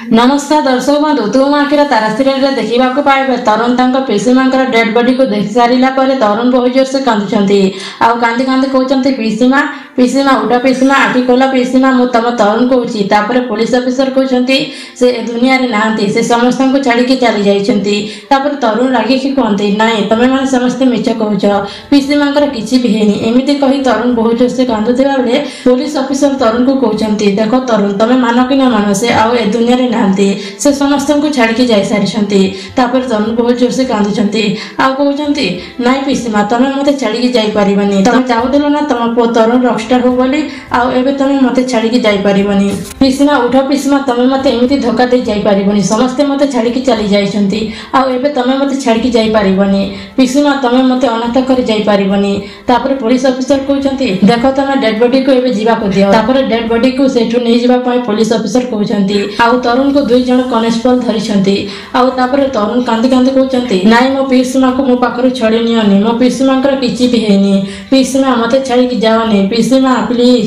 नमस्कार दर्शक बंधु तुम आखिर तारा सीरियल देखा पाइबे तरुण पिसी माँ डेड बॉडी को देख सारा पर तरुण बहुत जोर से कांदुंट आउ कांदी कांदी कहते पिसी माँ उठ पिसी माँ आखि खोल पिसी माँ मुझ तुम तरुण कहूँ पुलिस ऑफिसर कहते से दुनिया नहांती से समस्त को छाड़ी चली जाइए तरुण रागिकी कहते नाई तुम मैंने समस्ते मिछ कह पिसी माँ किसी भी है एमती कही तरुण बहुत जोर से कांदुवा बेले पुलिस ऑफिसर तरुण को कहते देख तरुण तुम मान कि न मान से आउ ए दुनिया नहांती से समस्त को छाड़ी जा सारी तरुण बहुत जोर से कांदुंट आउ कहते नाई पिसी माँ तुम मत छाड़ी जापरबनी तुम चाहूल ना तुम पु तरुण रॉकस्टार हो बोली आउ एबे तुम मत छाड़ी जापरबनी पिसी माँ उठ पिसी माँ तुम मत एमती धोखा दे जापरबनी समस्ते मत छाड़ी चली जाइछंती आउ एबे तुम मत छाड़ी जापरबनी पिसी माँ तुम मत अनाथ कर जापरबनी पुलिस ऑफिसर कहते देख तुम डेड बॉडी को एबे जीवा को दियो डेड बॉडी को सेठू नहीं जीवा पाई पुलिस ऑफिसर कहते आउ तरुण को 2 जन कनेस्टेबल धरी आउ तरुण कांदी कांदी कहते नाई मो पिसी माँ को मो पाखर छड़ी नियनी मो पिसी माँ किसी भी है पिसी माँ मत छाड़ी जाओनी पिसी माँ प्लीज।